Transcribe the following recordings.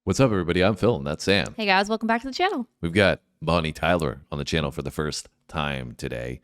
What's up, everybody? I'm Phil, and that's Sam. Hey guys, welcome back to the channel. We've got Bonnie Tyler on the channel for the first time today.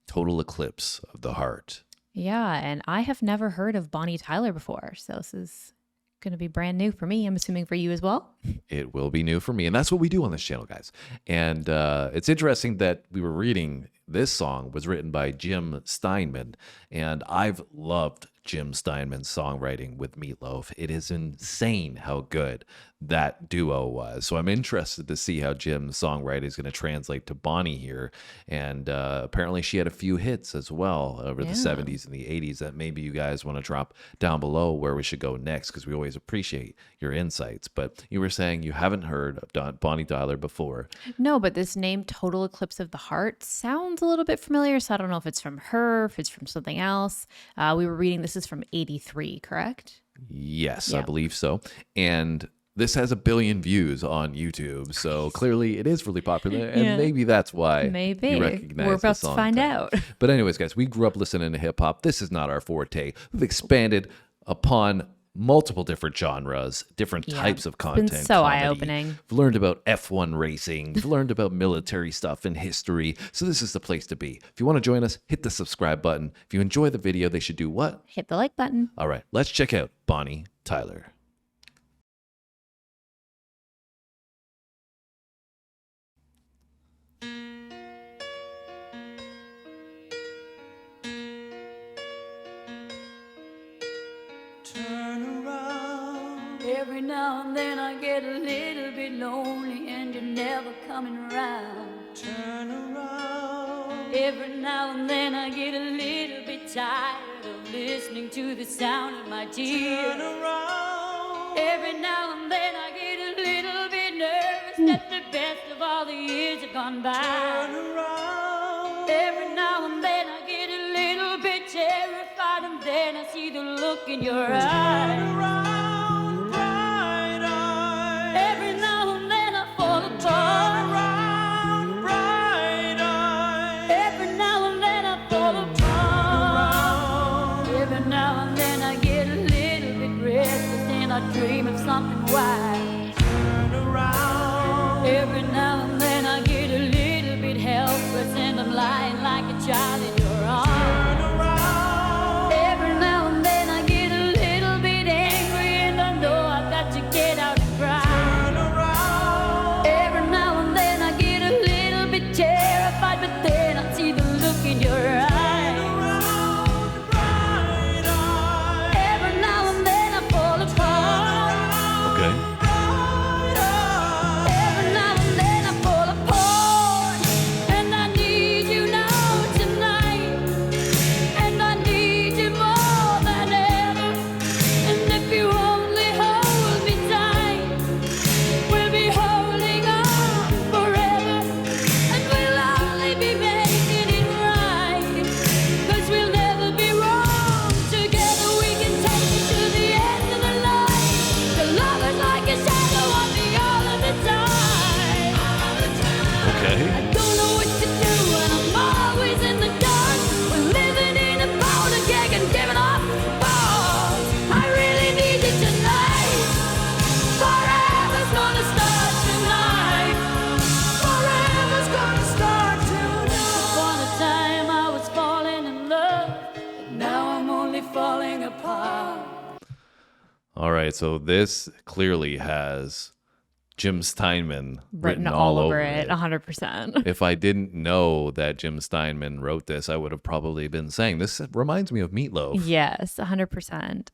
Total Eclipse of the Heart. Yeah, and I have never heard of Bonnie Tyler before, so this is going to be brand new for me. I'm assuming for you as well. It will be new for me, and that's what we do on this channel, guys. And it's interesting that we were reading this song was written by Jim Steinman, and I've loved Jim Steinman's songwriting with Meatloaf. It is insane how good that duo was. So I'm interested to see how Jim's songwriting is going to translate to Bonnie here. And apparently she had a few hits as well over the 70s and the 80s that maybe you guys want to drop down below where we should go next, because we always appreciate your insights. But you were saying you haven't heard of Bonnie Tyler before. No, but this name Total Eclipse of the Heart sounds a little bit familiar, so I don't know if it's from her, if it's from something else. We were reading this is from 83, correct? Yes, I believe so. And this has 1 billion views on YouTube, so clearly it is really popular, and maybe that's why you recognize we're about the song to find out. But anyways, guys, we grew up listening to hip-hop. This is not our forte. We've expanded upon multiple different genres, different types of content. It's been so eye-opening. We've learned about F1 racing. We've learned about military stuff and history. So this is the place to be. If you want to join us, hit the subscribe button. If you enjoy the video, they should do what? Hit the like button. All right, let's check out Bonnie Tyler. Turn around. Every now and then I get a little bit lonely and you're never coming around. Turn around. Every now and then I get a little bit tired of listening to the sound of my tears. Turn around. Every now and then I get a little bit nervous that the best of all the years have gone by. Turn around. Every now and then I get a little bit terrified, and then I see the look in your eyes. Turn around, bright eyes. Every now and then I fall apart. Turn around, bright eyes. Every now and then I fall apart. Every now and then I get a little bit restless and I dream of something wise. Turn around. Every now and then I get a little bit helpless and I'm lying like a child in your arms. Turn around. Every now and then I get a little bit angry and I know I've got to get out and cry. Turn around. Every now and then I get a little bit terrified, but then I see the look in your eyes. Turn around, bright eyes. Every now and then I fall apart. Okay. Every now and then I fall apart, and I need you now tonight, and I need you more than ever. And if you only hold me tight, we'll be holding on forever, and we'll only be making it right, 'cause we'll never be wrong. Together we can take it to the end of the line. The love is like a shadow on me all of the time. Okay. I don't know what to do and I'm always in the dark. We're living in a powder keg and giving off balls. I really need you tonight. Forever's gonna start tonight. Forever's gonna start tonight. Upon a time I was falling in love, but now I'm only falling apart. All right, so this clearly has Jim Steinman Written all over it, 100%. If I didn't know that Jim Steinman wrote this, I would have probably been saying, this reminds me of Meatloaf. Yes, 100%.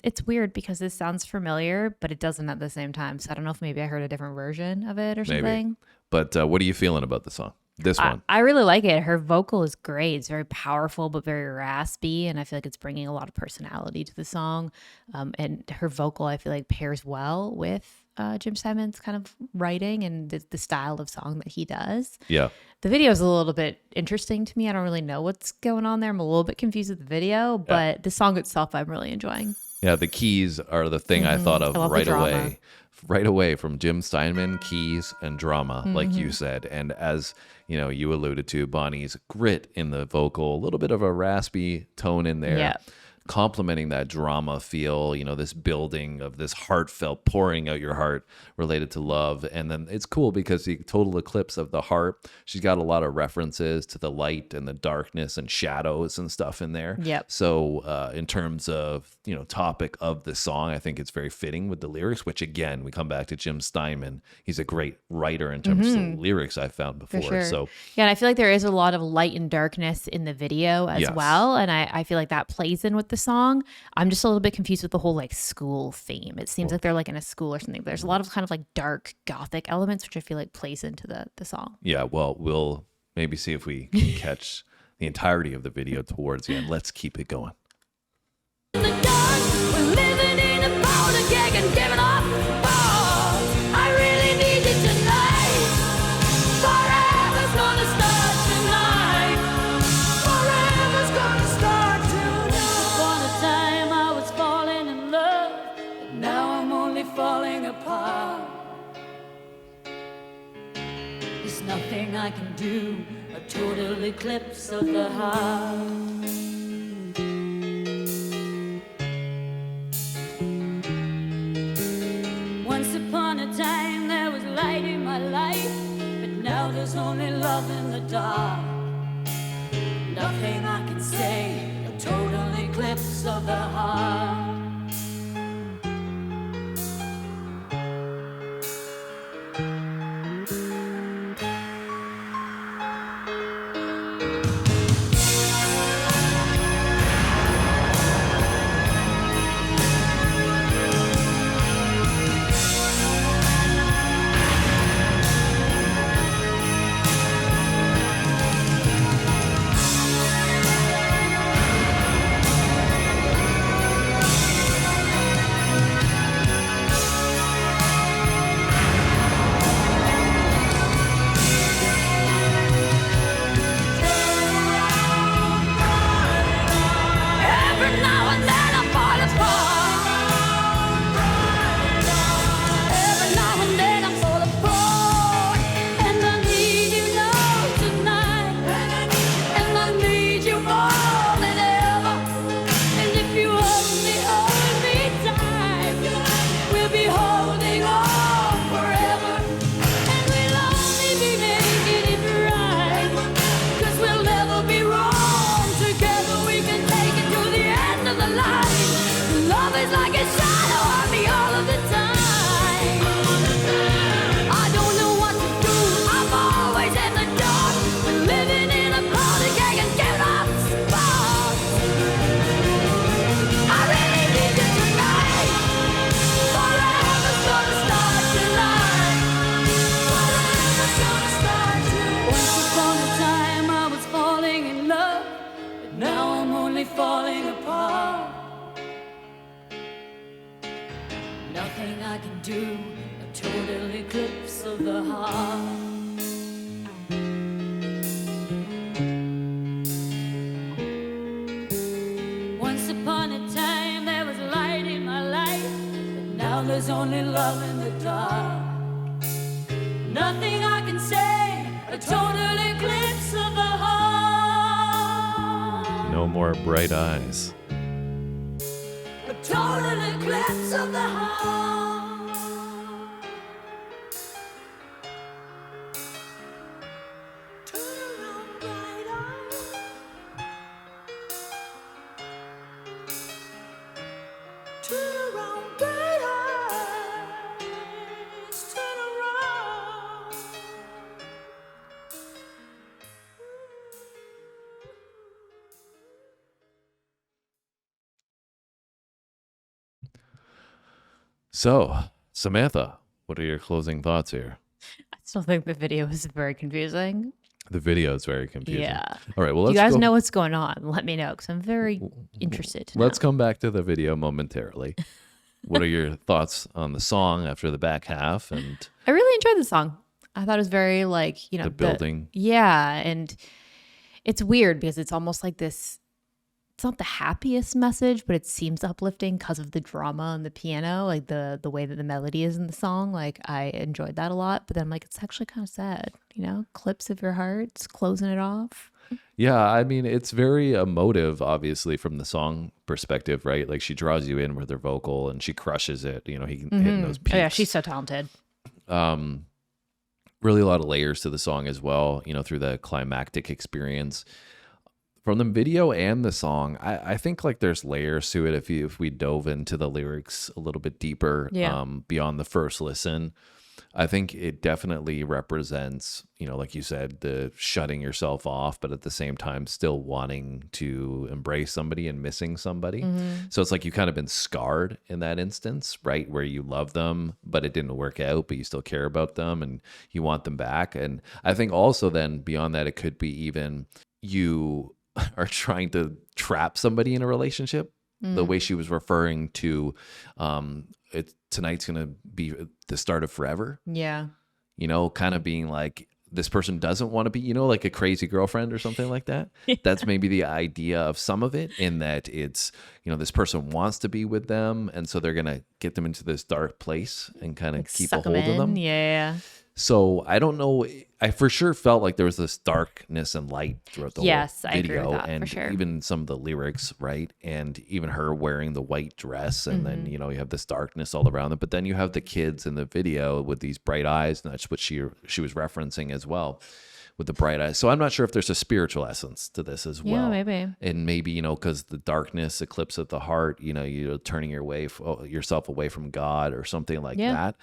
It's weird because this sounds familiar, but it doesn't at the same time. So I don't know if maybe I heard a different version of it or Maybe. something. But what are you feeling about the song? This one. I really like it. Her vocal is great. It's very powerful, but very raspy. And I feel like it's bringing a lot of personality to the song. And her vocal, I feel like, pairs well with Jim Steinman's kind of writing and the style of song that he does. Yeah. The video is a little bit interesting to me. I don't really know what's going on there. I'm a little bit confused with the video, but the song itself, I'm really enjoying. Yeah, the keys are the thing I thought of right away. Right away from Jim Steinman, keys and drama, like you said. And as you know, you alluded to Bonnie's grit in the vocal, a little bit of a raspy tone in there. Yeah. complementing that drama feel, this building of this heartfelt pouring out your heart related to love. And then it's cool because the total eclipse of the heart, she's got a lot of references to the light and the darkness and shadows and stuff in there. Yep. So in terms of, topic of the song, I think it's very fitting with the lyrics, which again, we come back to Jim Steinman. He's a great writer in terms of the lyrics I've found before. For sure. So yeah, and I feel like there is a lot of light and darkness in the video as Yes. well. And I feel like that plays in with the song. I'm just a little bit confused with the whole like school theme. It seems like they're like in a school or something. There's a lot of kind of like dark gothic elements, which I feel like plays into the song. yeah, well, we'll maybe see if we can catch the entirety of the video towards the end. Let's keep it going. In the dark, we're living in a powder keg and giving up balls. I really need you tonight. Forever's gonna start tonight. Forever's gonna start tonight. Upon a time I was falling in love, but now I'm only falling apart. There's nothing I can do, a total eclipse of the heart. Once upon a time there was light in my life, but now there's only love in the dark. Nothing I can say, a total eclipse of the heart. Every now and then I fall apart. Every now and then I fall apart. And I need you now tonight. And I need you more than ever. And if you hold me tight, we'll be holding on forever. And we'll only be making it right. 'Cause we'll never be wrong. Together we can take it to the end of the line. Love is like a shadow on me all of the time. I don't know what to do, I'm always in the dark. We're living in a powder keg and giving up sparks. I really need you tonight. Forever's gonna start tonight. Forever's gonna start tonight. Once upon a time I was falling in love, but now I'm only falling apart. Nothing I can do, a total eclipse of the heart. Once upon a time there was light in my life, but now there's only love in the dark. Nothing I can say, a total eclipse of the heart. No more bright eyes. A total eclipse of the heart. Turn around, bright eyes. Turn around, bright eyes. Turn around. So, Samantha, what are your closing thoughts here? I still think the video is very confusing. The video is very confusing. Yeah. All right. Well, Do let's you guys go. know what's going on? Let me know because I'm very interested. to Let's know. come back to the video momentarily. What are your thoughts on the song after the back half and I really enjoyed the song. I thought it was very like, the building? Yeah. And it's weird because it's almost like this it's not the happiest message, but it seems uplifting because of the drama and the piano, like the way that the melody is in the song. Like I enjoyed that a lot, but then I'm like, it's actually kind of sad, Eclipse of your hearts, closing it off. Yeah, I mean, it's very emotive, obviously, from the song perspective, right? Like she draws you in with her vocal and she crushes it, he can hit those peaks. Oh yeah, she's so talented. Really a lot of layers to the song as well, through the climactic experience. From the video and the song, I think like there's layers to it if we dove into the lyrics a little bit deeper, beyond the first listen. I think it definitely represents, like you said, the shutting yourself off, but at the same time still wanting to embrace somebody and missing somebody. So it's like you've kind of been scarred in that instance, right? Where you love them, but it didn't work out, but you still care about them and you want them back. And I think also then beyond that, it could be even you are trying to trap somebody in a relationship. The way she was referring to tonight's gonna be the start of forever. Yeah. Kind of being like this person doesn't want to be, like a crazy girlfriend or something like that. Yeah. That's maybe the idea of some of it, in that it's, this person wants to be with them, and so they're gonna get them into this dark place and kind of like keep a hold of them. Yeah. So I don't know. I for sure felt like there was this darkness and light throughout the whole video. I agree with that, and for sure. Even some of the lyrics, right? And even her wearing the white dress, and then you have this darkness all around them. But then you have the kids in the video with these bright eyes, and that's what she was referencing as well, with the bright eyes. So I'm not sure if there's a spiritual essence to this as well. Yeah, maybe. And maybe, because the darkness, eclipse of the heart, you're turning yourself away from God or something like that.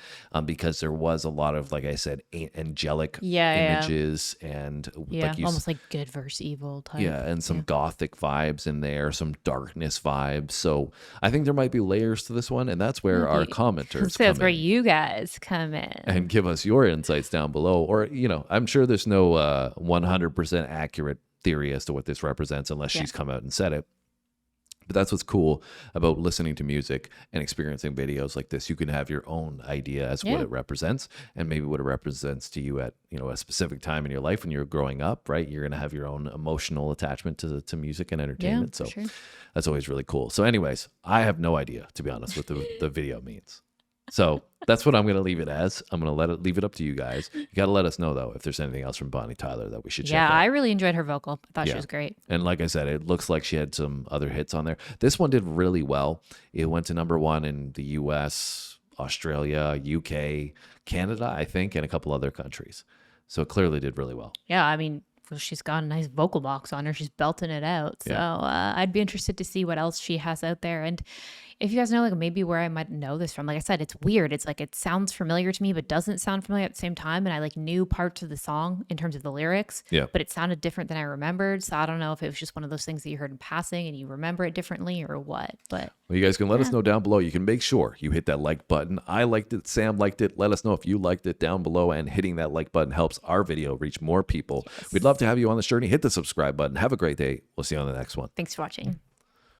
Because there was a lot of, like I said, angelic images and almost like good versus evil type. Yeah, and some gothic vibes in there, some darkness vibes. So I think there might be layers to this one, and that's where our commenters that's where you guys come in. And give us your insights down below. Or, I'm sure there's no 100% accurate theory as to what this represents unless she's come out and said it. But that's what's cool about listening to music and experiencing videos like this. You can have your own idea as what it represents, and maybe what it represents to you at a specific time in your life when you're growing up, right? You're going to have your own emotional attachment to music and entertainment. So that's always really cool. So anyways, I have no idea, to be honest, what the video means. So that's what I'm going to leave it as. I'm going to leave it up to you guys. You got to let us know, though, if there's anything else from Bonnie Tyler that we should check out. Yeah, I really enjoyed her vocal. I thought she was great. And like I said, it looks like she had some other hits on there. This one did really well. It went to #1 in the US, Australia, UK, Canada, I think, and a couple other countries. So it clearly did really well. Yeah, I mean, she's got a nice vocal box on her. She's belting it out. So I'd be interested to see what else she has out there. And if you guys know, like, maybe where I might know this from, like I said, it's weird. It's like, it sounds familiar to me, but doesn't sound familiar at the same time. And I like knew parts of the song in terms of the lyrics, but it sounded different than I remembered. So I don't know if it was just one of those things that you heard in passing and you remember it differently or what, but. Well, you guys can let us know down below. You can make sure you hit that like button. I liked it. Sam liked it. Let us know if you liked it down below, and hitting that like button helps our video reach more people. We'd love to have you on this journey. Hit the subscribe button. Have a great day. We'll see you on the next one. Thanks for watching.